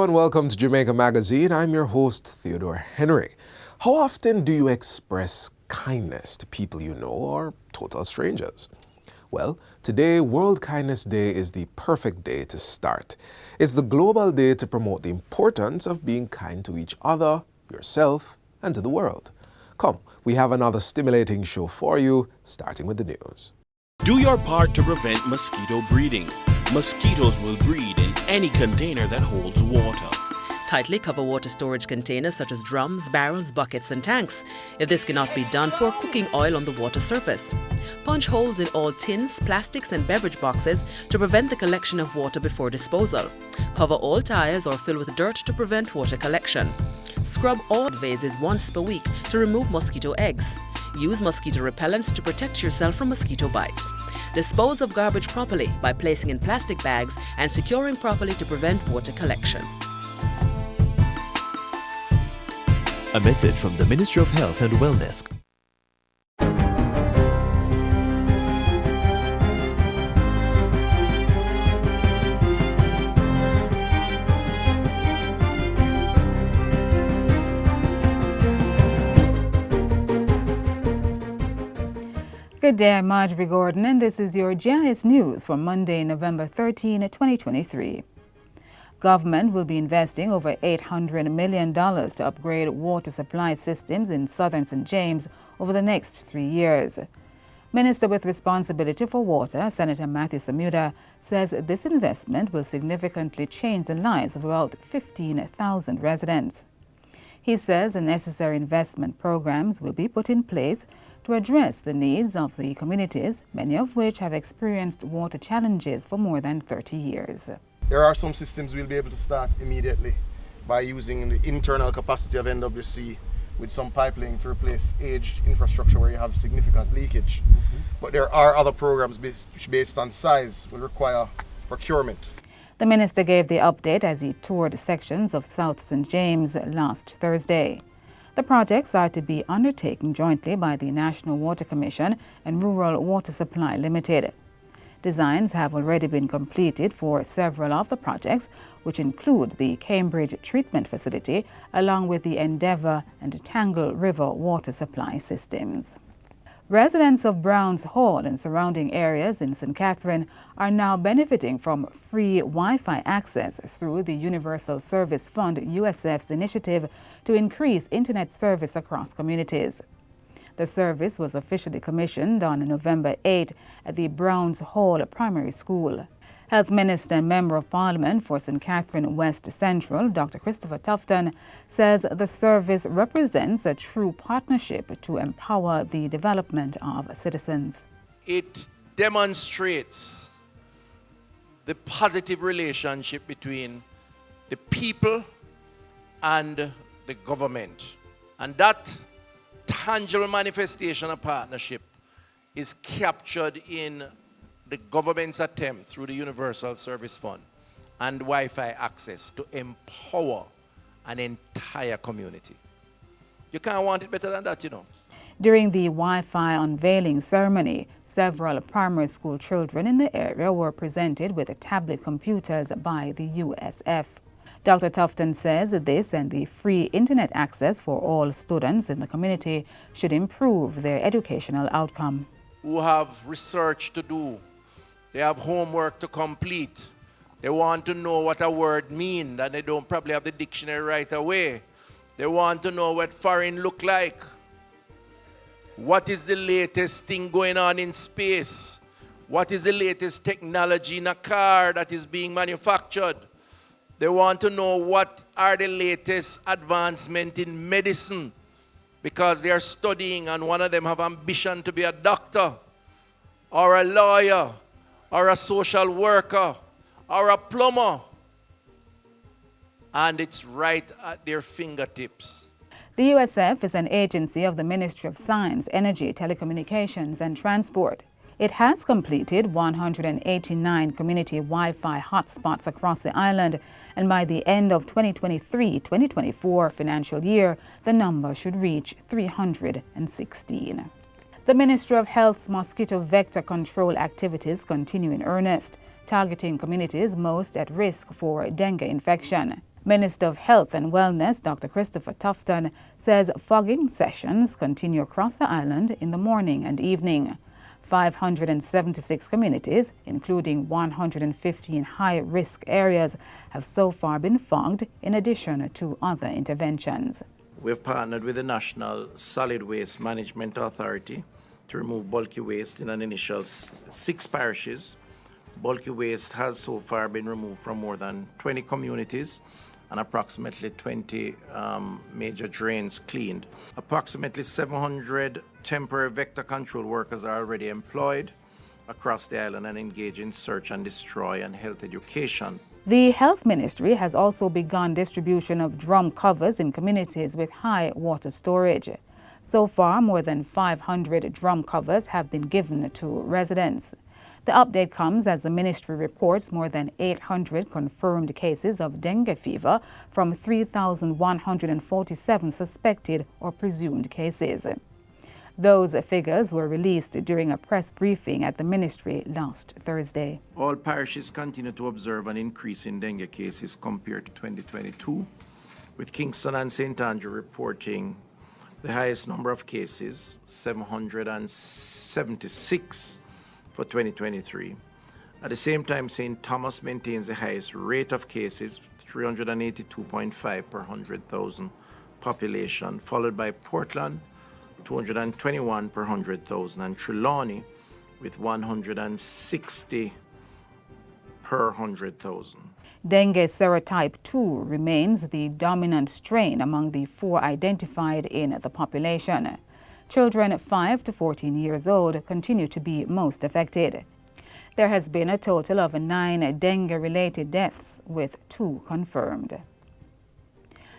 and welcome to Jamaica Magazine. I'm your host, Theodore Henry. How often do you express kindness to people you know or total strangers? Well, today, World Kindness Day is the perfect day to start. It's the global day to promote the importance of being kind to each other, yourself, and to the world. Come, we have another stimulating show for you, starting with the news. Do your part to prevent mosquito breeding. Mosquitoes will breed in any container that holds water. Tightly cover water storage containers such as drums, barrels, buckets and tanks. If this cannot be done, pour cooking oil on the water surface. Punch holes in all tins, plastics and beverage boxes to prevent the collection of water before disposal. Cover all tires or fill with dirt to prevent water collection. Scrub all vases once per week to remove mosquito eggs. Use mosquito repellents to protect yourself from mosquito bites. Dispose of garbage properly by placing in plastic bags and securing properly to prevent water collection. A message from the Ministry of Health and Wellness. Good day, I'm Marjorie Gordon, and this is your GIS News for Monday, November 13, 2023. Government will be investing over $800 million to upgrade water supply systems in southern St. James over the next 3 years. Minister with responsibility for water, Senator Matthew Samuda, says this investment will significantly change the lives of about 15,000 residents. He says the necessary investment programs will be put in place to address the needs of the communities, many of which have experienced water challenges for more than 30 years. There are some systems we'll be able to start immediately by using the internal capacity of NWC with some pipeline to replace aged infrastructure where you have significant leakage. But there are other programs based on size will require procurement. The minister gave the update as he toured sections of South St. James last Thursday. The projects are to be undertaken jointly by the National Water Commission and Rural Water Supply Limited. Designs have already been completed for several of the projects, which include the Cambridge Treatment Facility, along with the Endeavour and Tangle River water supply systems. Residents of Browns Hall and surrounding areas in St. Catherine are now benefiting from free Wi-Fi access through the Universal Service Fund USF's initiative to increase internet service across communities. The service was officially commissioned on November 8 at the Browns Hall Primary School. Health Minister and Member of Parliament for St. Catherine West Central, Dr. Christopher Tufton, says the service represents a true partnership to empower the development of citizens. It demonstrates the positive relationship between the people and the government. And that tangible manifestation of partnership is captured in the government's attempt through the Universal Service Fund and Wi-Fi access to empower an entire community. You can't want it better than that, you know. During the Wi-Fi unveiling ceremony, several primary school children in the area were presented with tablet computers by the USF. Dr. Tufton says this and the free internet access for all students in the community should improve their educational outcome. Who have research to do, they have homework to complete, they want to know what a word means and they don't probably have the dictionary right away. They want to know what foreign look like. What is the latest thing going on in space? What is the latest technology in a car that is being manufactured? They want to know what are the latest advancements in medicine because they are studying and one of them have ambition to be a doctor or a lawyer or a social worker or a plumber. And it's right at their fingertips. The USF is an agency of the Ministry of Science, Energy, Telecommunications and Transport. It has completed 189 community Wi-Fi hotspots across the island, and by the end of 2023-2024 financial year, the number should reach 316. The Ministry of Health's mosquito vector control activities continue in earnest, targeting communities most at risk for dengue infection. Minister of Health and Wellness, Dr. Christopher Tufton, says fogging sessions continue across the island in the morning and evening. 576 communities, including 115 high-risk areas, have so far been fogged in addition to other interventions. We've partnered with the National Solid Waste Management Authority to remove bulky waste in an initial 6 parishes. Bulky waste has so far been removed from more than 20 communities and approximately 20 major drains cleaned. Approximately 700 temporary vector control workers are already employed across the island and engage in search and destroy and health education. The Health Ministry has also begun distribution of drum covers in communities with high water storage. So far, more than 500 drum covers have been given to residents. The update comes as the ministry reports more than 800 confirmed cases of dengue fever from 3,147 suspected or presumed cases. Those figures were released during a press briefing at the ministry last Thursday. All parishes continue to observe an increase in dengue cases compared to 2022, with Kingston and St. Andrew reporting the highest number of cases, 776 for 2023. At the same time, St. Thomas maintains the highest rate of cases, 382.5 per 100,000 population, followed by Portland, 221 per 100,000, and Trelawney with 160 per 100,000. Dengue serotype 2 remains the dominant strain among the 4 identified in the population. Children 5 to 14 years old continue to be most affected. There has been a total of 9 dengue-related deaths, with 2 confirmed.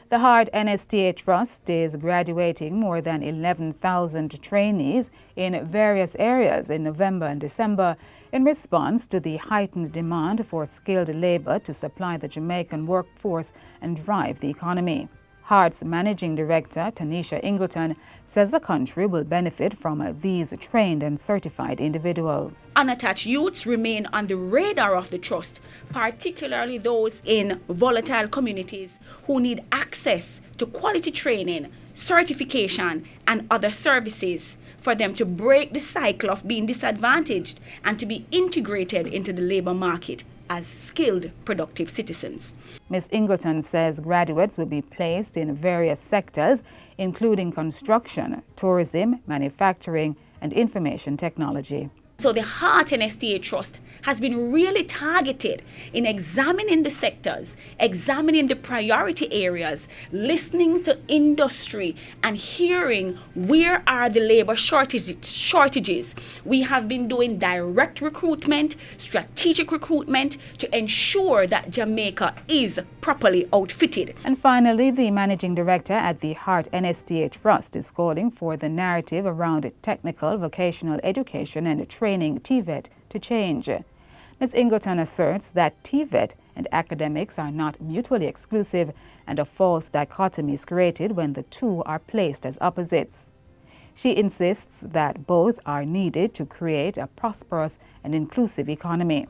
The Heart NSTA Trust is graduating more than 11,000 trainees in various areas in November and December in response to the heightened demand for skilled labor to supply the Jamaican workforce and drive the economy. Heart's Managing Director, Tanisha Ingleton, says the country will benefit from these trained and certified individuals. Unattached youths remain on the radar of the trust, particularly those in volatile communities who need access to quality training, certification, and other services for them to break the cycle of being disadvantaged and to be integrated into the labor market as skilled, productive citizens. Ms. Ingleton says graduates will be placed in various sectors, including construction, tourism, manufacturing, and information technology. So the Heart NSTA Trust has been really targeted in examining the sectors, examining the priority areas, listening to industry and hearing where are the labor shortages. We have been doing direct recruitment, strategic recruitment to ensure that Jamaica is properly outfitted. And finally, the Managing Director at the Heart NSTA Trust is calling for the narrative around technical vocational education and training TVET to change. Ms. Ingleton asserts that TVET and academics are not mutually exclusive and a false dichotomy is created when the two are placed as opposites. She insists that both are needed to create a prosperous and inclusive economy.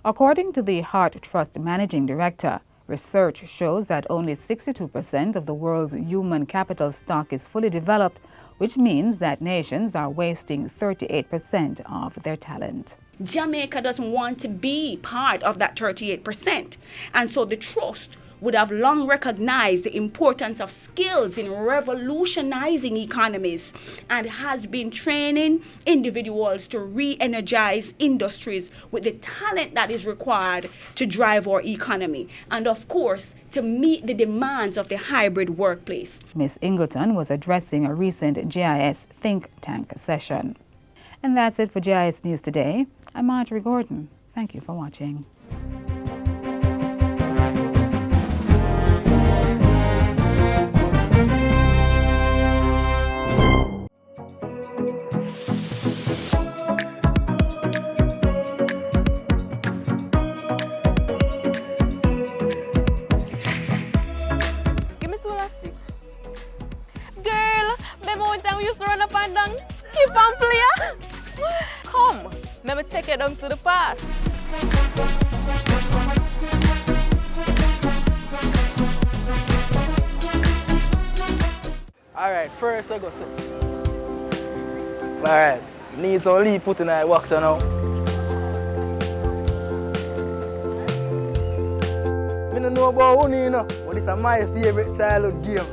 According to the Heart Trust Managing Director, research shows that only 62% of the world's human capital stock is fully developed, which means that nations are wasting 38% of their talent. Jamaica doesn't want to be part of that 38%. And so the trust would have long recognized the importance of skills in revolutionizing economies and has been training individuals to re-energize industries with the talent that is required to drive our economy and, of course, to meet the demands of the hybrid workplace. Ms. Ingleton was addressing a recent GIS think tank session. And that's it for GIS News Today. I'm Marjorie Gordon. Thank you for watching. Skip and play. Come, let me take you down to the past. Alright, first I go so. Alright, need some leaf put in that wax now. I don't know about who you know, but this is my favorite childhood game.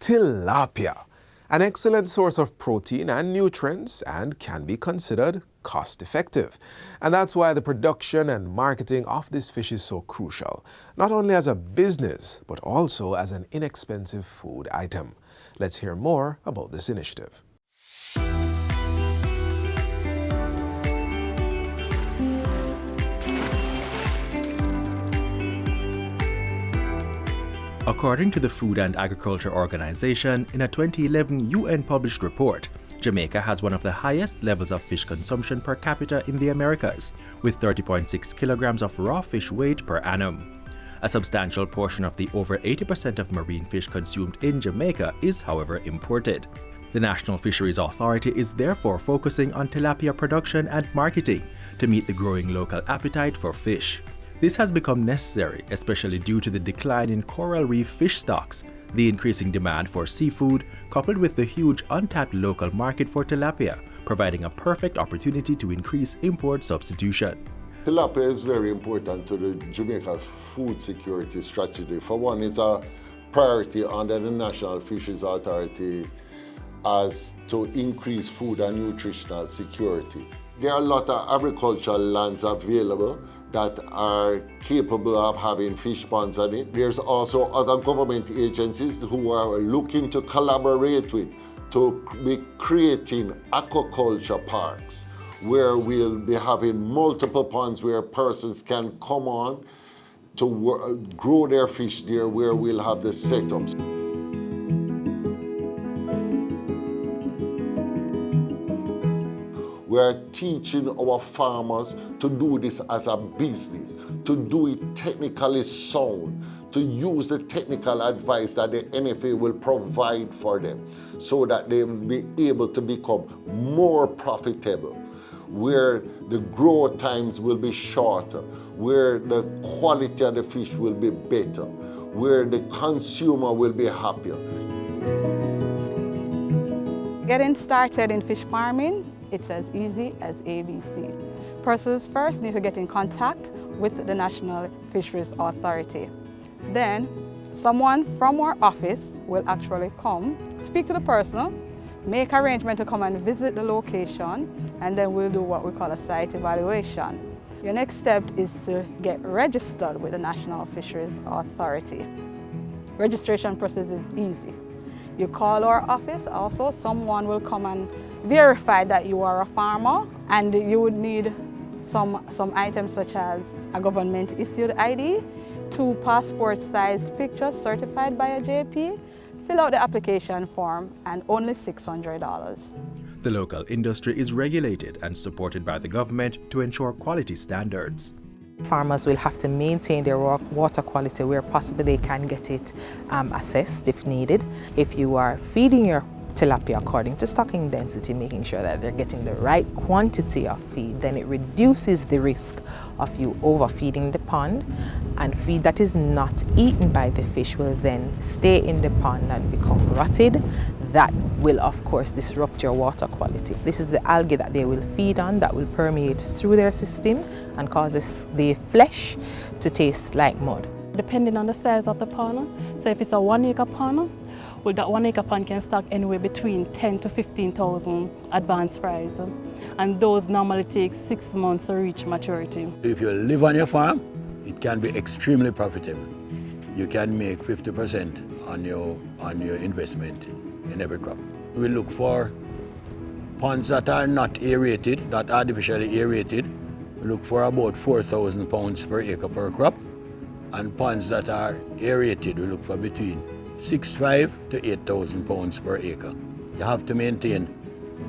Tilapia, an excellent source of protein and nutrients and can be considered cost-effective. And that's why the production and marketing of this fish is so crucial, not only as a business, but also as an inexpensive food item. Let's hear more about this initiative. According to the Food and Agriculture Organization, in a 2011 UN-published report, Jamaica has one of the highest levels of fish consumption per capita in the Americas, with 30.6 kilograms of raw fish weight per annum. A substantial portion of the over 80% of marine fish consumed in Jamaica is, however, imported. The National Fisheries Authority is therefore focusing on tilapia production and marketing to meet the growing local appetite for fish. This has become necessary, especially due to the decline in coral reef fish stocks, the increasing demand for seafood, coupled with the huge untapped local market for tilapia, providing a perfect opportunity to increase import substitution. Tilapia is very important to the Jamaica food security strategy. For one, it's a priority under the National Fisheries Authority as to increase food and nutritional security. There are a lot of agricultural lands available that are capable of having fish ponds on it. There's also other government agencies who are looking to collaborate with to be creating aquaculture parks where we'll be having multiple ponds where persons can come on to grow their fish there, where we'll have the setups. We are teaching our farmers to do this as a business, to do it technically sound, to use the technical advice that the NFA will provide for them so that they will be able to become more profitable, where the growth times will be shorter, where the quality of the fish will be better, where the consumer will be happier. Getting started in fish farming, it's as easy as ABC. Persons first need to get in contact with the National Fisheries Authority. Then, someone from our office will actually come, speak to the person, make arrangement to come and visit the location, and then we'll do what we call a site evaluation. Your next step is to get registered with the National Fisheries Authority. Registration process is easy. You call our office, also someone will come and verify that you are a farmer, and you would need some items such as a government issued ID, 2 passport-sized pictures certified by a JP, fill out the application form, and only $600. The local industry is regulated and supported by the government to ensure quality standards. Farmers will have to maintain their water quality where possible. They can get it assessed if needed. If you are feeding your tilapia according to stocking density, making sure that they're getting the right quantity of feed, then it reduces the risk of you overfeeding the pond, and feed that is not eaten by the fish will then stay in the pond and become rotted. That will of course disrupt your water quality. This is the algae that they will feed on that will permeate through their system and causes the flesh to taste like mud. Depending on the size of the pond, so if it's a 1 acre pond, well, that 1 acre pond can stock anywhere between 10 to 15,000 advanced fries, and those normally take 6 months to reach maturity. If you live on your farm, it can be extremely profitable. You can make 50% on your investment in every crop. We look for Ponds that are not aerated, not artificially aerated, we look for about 4,000 pounds per acre per crop. And ponds that are aerated, we look for between 6,500 to 8,000 pounds per acre. You have to maintain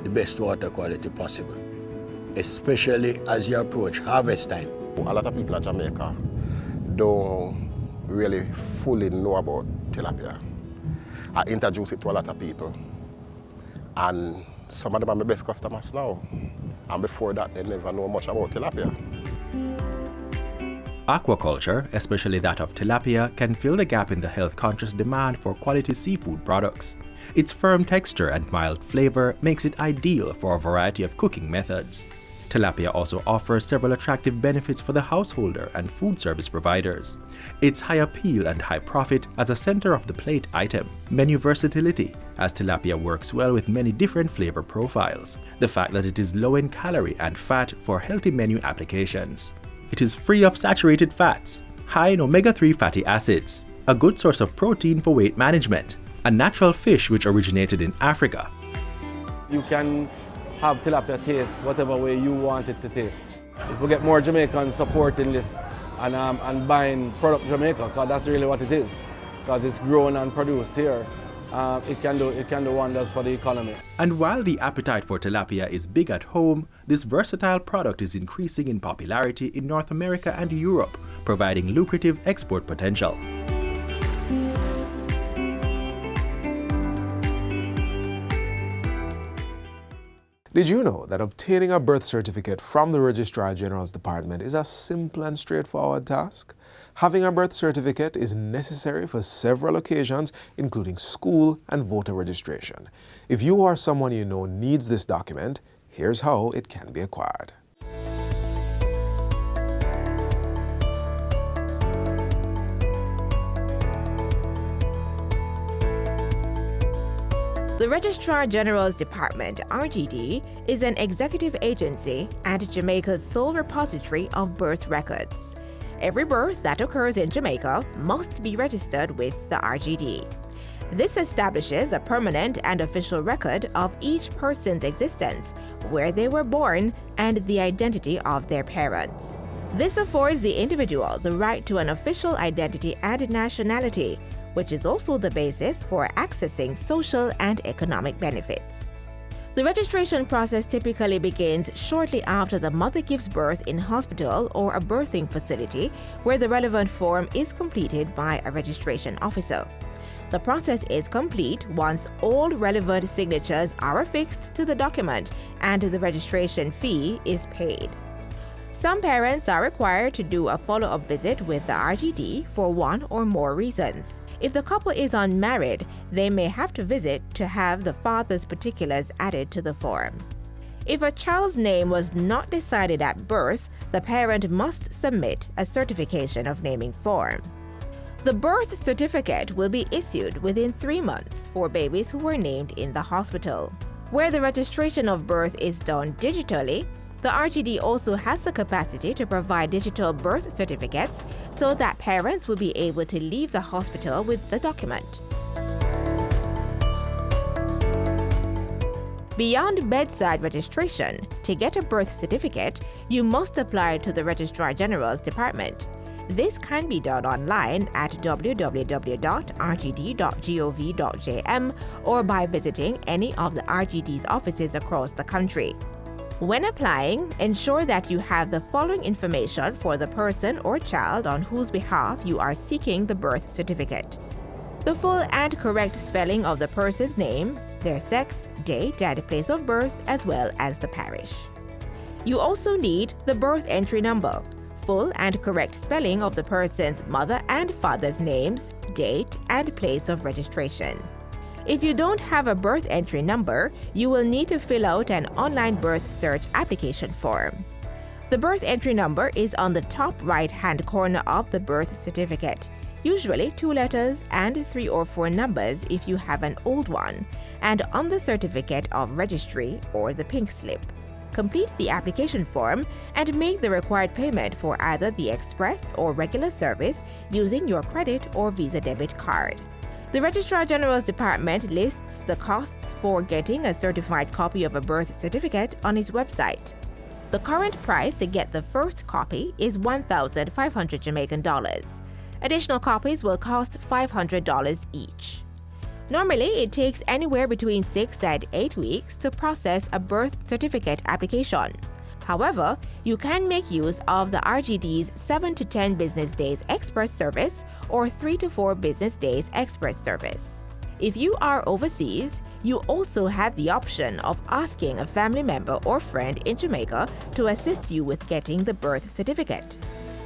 the best water quality possible, especially as you approach harvest time. A lot of people in Jamaica don't really fully know about tilapia. I introduce it to a lot of people, and some of them are my best customers now. And before that, they never know much about tilapia. Aquaculture, especially that of tilapia, can fill the gap in the health-conscious demand for quality seafood products. Its firm texture and mild flavor makes it ideal for a variety of cooking methods. Tilapia also offers several attractive benefits for the householder and food service providers. Its high appeal and high profit as a center-of-the-plate item. Menu versatility, as tilapia works well with many different flavor profiles. The fact that it is low in calorie and fat for healthy menu applications. It is free of saturated fats, high in omega-3 fatty acids, a good source of protein for weight management, a natural fish which originated in Africa. You can have tilapia taste whatever way you want it to taste. If we get more Jamaicans supporting this and buying product Jamaica, because that's really what it is, because it's grown and produced here, it can do wonders for the economy. And while the appetite for tilapia is big at home, this versatile product is increasing in popularity in North America and Europe, providing lucrative export potential. Did you know that obtaining a birth certificate from the Registrar General's Department is a simple and straightforward task? Having a birth certificate is necessary for several occasions, including school and voter registration. If you or someone you know needs this document, here's how it can be acquired. The Registrar General's Department, RGD, is an executive agency and Jamaica's sole repository of birth records. Every birth that occurs in Jamaica must be registered with the RGD. This establishes a permanent and official record of each person's existence, where they were born, and the identity of their parents. This affords the individual the right to an official identity and nationality, which is also the basis for accessing social and economic benefits. The registration process typically begins shortly after the mother gives birth in hospital or a birthing facility where the relevant form is completed by a registration officer. The process is complete once all relevant signatures are affixed to the document and the registration fee is paid. Some parents are required to do a follow-up visit with the RGD for one or more reasons. If the couple is unmarried, they may have to visit to have the father's particulars added to the form. If a child's name was not decided at birth, the parent must submit a certification of naming form. The birth certificate will be issued within 3 months for babies who were named in the hospital. Where the registration of birth is done digitally, the RGD also has the capacity to provide digital birth certificates so that parents will be able to leave the hospital with the document. Beyond bedside registration, to get a birth certificate, you must apply to the Registrar General's Department. This can be done online at www.rgd.gov.jm or by visiting any of the RGD's offices across the country. When applying, ensure that you have the following information for the person or child on whose behalf you are seeking the birth certificate: the full and correct spelling of the person's name, their sex, date, and place of birth, as well as the parish. You also need the birth entry number, full and correct spelling of the person's mother and father's names, date, and place of registration. If you don't have a birth entry number, you will need to fill out an online birth search application form. The birth entry number is on the top right-hand corner of the birth certificate, usually 2 letters and 3 or 4 numbers if you have an old one, and on the certificate of registry or the pink slip. Complete the application form and make the required payment for either the express or regular service using your credit or Visa debit card. The Registrar General's Department lists the costs for getting a certified copy of a birth certificate on its website. The current price to get the first copy is $1,500 Jamaican dollars. Additional copies will cost $500 each. Normally, it takes anywhere between 6 and 8 weeks to process a birth certificate application. However, you can make use of the RGD's 7 to 10 business days express service or 3 to 4 business days express service. If you are overseas, you also have the option of asking a family member or friend in Jamaica to assist you with getting the birth certificate.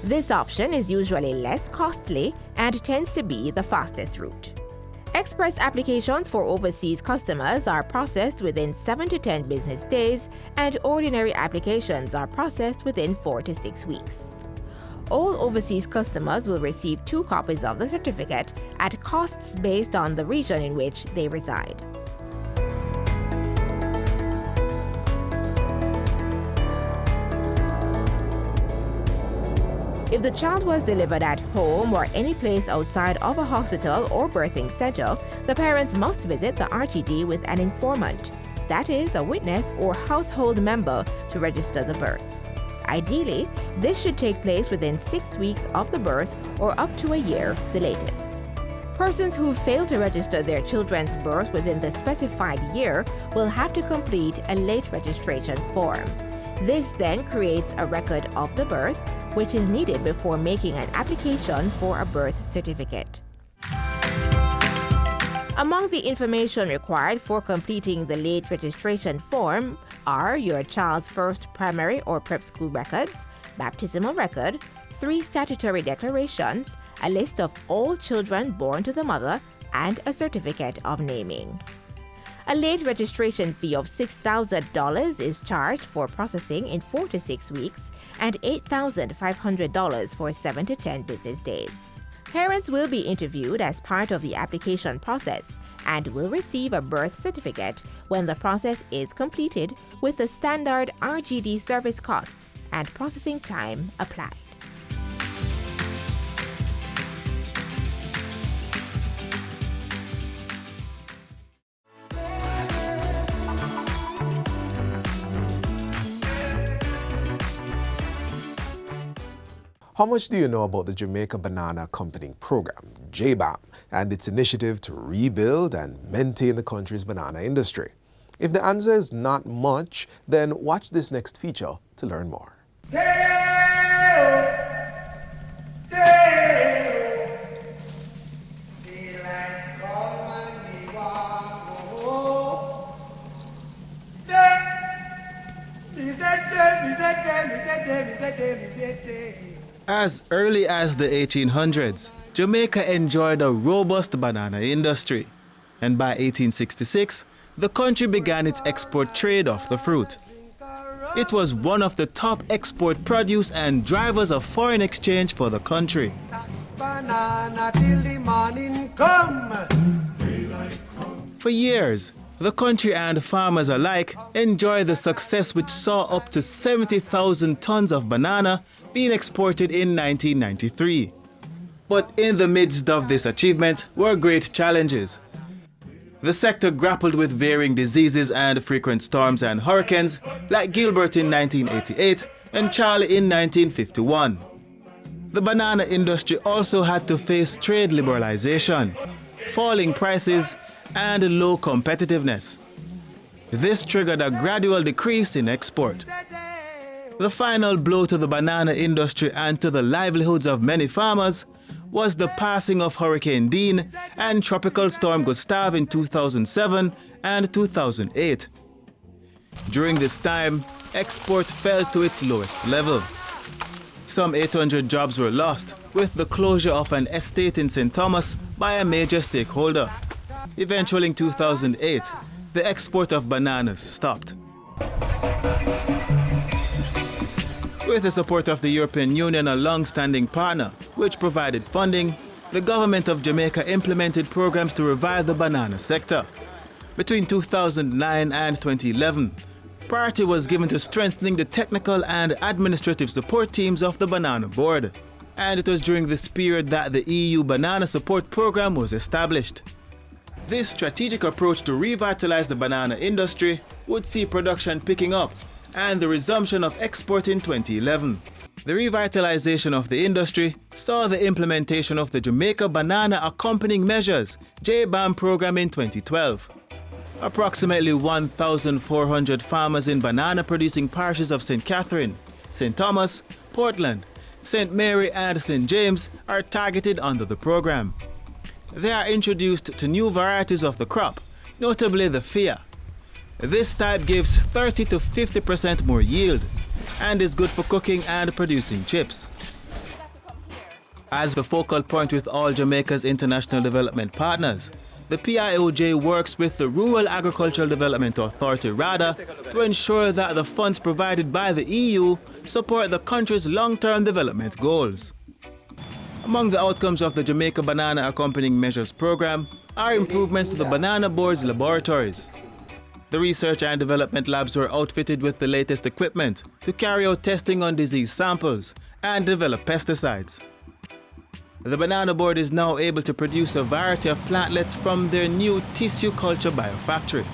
This option is usually less costly and tends to be the fastest route. Express applications for overseas customers are processed within 7 to 10 business days, and ordinary applications are processed within 4 to 6 weeks. All overseas customers will receive 2 copies of the certificate at costs based on the region in which they reside. If the child was delivered at home or any place outside of a hospital or birthing center, the parents must visit the RGD with an informant, that is, a witness or household member, to register the birth. Ideally, this should take place within 6 weeks of the birth or up to a year, the latest. Persons who fail to register their children's birth within the specified year will have to complete a late registration form. This then creates a record of the birth, which is needed before making an application for a birth certificate. Among the information required for completing the late registration form are your child's first primary or prep school records, baptismal record, 3 statutory declarations, a list of all children born to the mother, and a certificate of naming. A late registration fee of $6,000 is charged for processing in 4 to 6 weeks and $8,500 for 7 to 10 business days. Parents will be interviewed as part of the application process and will receive a birth certificate when the process is completed, with the standard RGD service cost and processing time applied. How much do you know about the Jamaica Banana Accompanying Program, JBAM, and its initiative to rebuild and maintain the country's banana industry? If the answer is not much, then watch this next feature to learn more. As early as the 1800s, Jamaica enjoyed a robust banana industry, and by 1866, the country began its export trade of the fruit. It was one of the top export produce and drivers of foreign exchange for the country. For years, the country and farmers alike enjoyed the success which saw up to 70,000 tons of banana being exported in 1993. But in the midst of this achievement were great challenges. The sector grappled with varying diseases and frequent storms and hurricanes, like Gilbert in 1988 and Charlie in 1951. The banana industry also had to face trade liberalization, falling prices, and low competitiveness. This triggered a gradual decrease in export. The final blow to the banana industry and to the livelihoods of many farmers was the passing of Hurricane Dean and Tropical Storm Gustav in 2007 and 2008. During this time, export fell to its lowest level. Some 800 jobs were lost, with the closure of an estate in St. Thomas by a major stakeholder. Eventually in 2008, the export of bananas stopped. With the support of the European Union, a long-standing partner, which provided funding, the government of Jamaica implemented programs to revive the banana sector. Between 2009 and 2011, priority was given to strengthening the technical and administrative support teams of the Banana Board. And it was during this period that the EU Banana Support Program was established. This strategic approach to revitalize the banana industry would see production picking up and the resumption of export in 2011. The revitalization of the industry saw the implementation of the Jamaica Banana Accompanying Measures (JBAM) program in 2012. Approximately 1,400 farmers in banana-producing parishes of St. Catherine, St. Thomas, Portland, St. Mary and St. James are targeted under the program. They are introduced to new varieties of the crop, notably the Fia. This type gives 30 to 50% more yield and is good for cooking and producing chips. As the focal point with all Jamaica's international development partners, the PIOJ works with the Rural Agricultural Development Authority, RADA, to ensure that the funds provided by the EU support the country's long-term development goals. Among the outcomes of the Jamaica Banana Accompanying Measures program are improvements to the Banana Board's laboratories. The research and development labs were outfitted with the latest equipment to carry out testing on disease samples and develop pesticides. The Banana Board is now able to produce a variety of plantlets from their new tissue culture biofactory.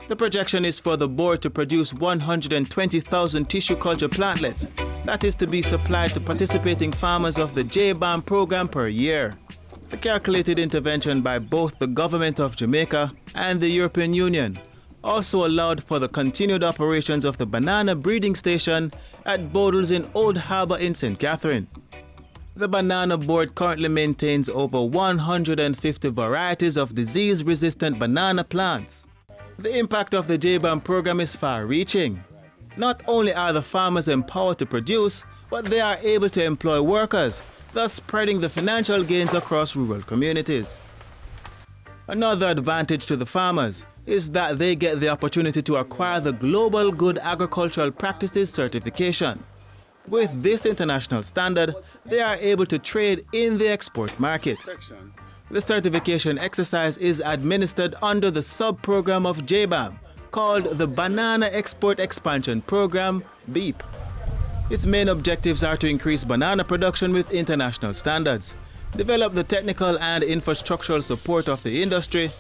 The projection is for the board to produce 120,000 tissue culture plantlets, that is to be supplied to participating farmers of the JBAM program per year. The calculated intervention by both the government of Jamaica and the European Union also allowed for the continued operations of the banana breeding station at Bodles in Old Harbour in St. Catherine. The Banana Board currently maintains over 150 varieties of disease-resistant banana plants. The impact of the JBAM program is far-reaching. Not only are the farmers empowered to produce, but they are able to employ workers, thus spreading the financial gains across rural communities. Another advantage to the farmers is that they get the opportunity to acquire the Global Good Agricultural Practices certification. With this international standard, they are able to trade in the export market. The certification exercise is administered under the sub-program of JBAM, called the Banana Export Expansion Program, BEEP. Its main objectives are to increase banana production with international standards, develop the technical and infrastructural support of the industry,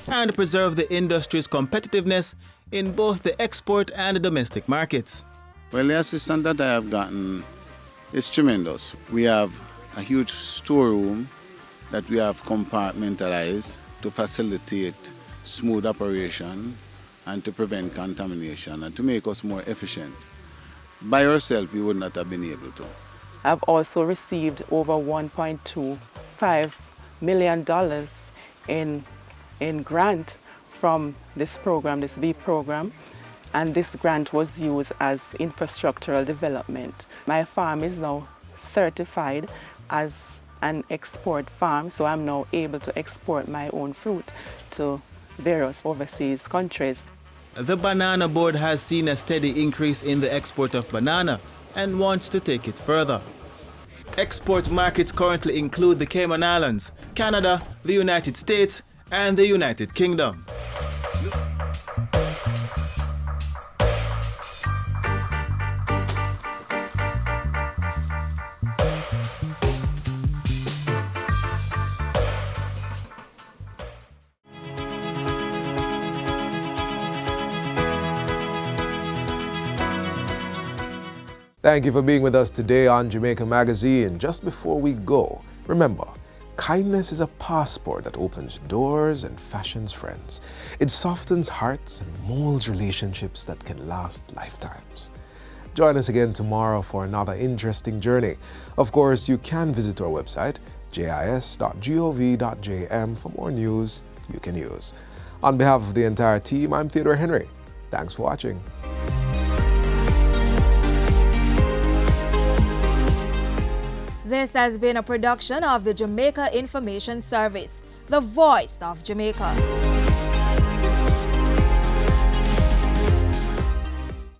and preserve the industry's competitiveness in both the export and domestic markets. Well, the assistance that I have gotten is tremendous. We have a huge storeroom that we have compartmentalized to facilitate smooth operation and to prevent contamination and to make us more efficient. By ourselves, we would not have been able to. I've also received over $1.25 million in grant from this program, this BEEP program, and this grant was used as infrastructural development. My farm is now certified as an export farm, so I'm now able to export my own fruit to various overseas countries. The Banana Board has seen a steady increase in the export of banana and wants to take it further. Export markets currently include the Cayman Islands, Canada, the United States, and the United Kingdom. Thank you for being with us today on Jamaica Magazine. Just before we go, remember, kindness is a passport that opens doors and fashions friends. It softens hearts and molds relationships that can last lifetimes. Join us again tomorrow for another interesting journey. Of course, you can visit our website, jis.gov.jm, for more news you can use. On behalf of the entire team, I'm Theodore Henry. Thanks for watching. This has been a production of the Jamaica Information Service, the voice of Jamaica.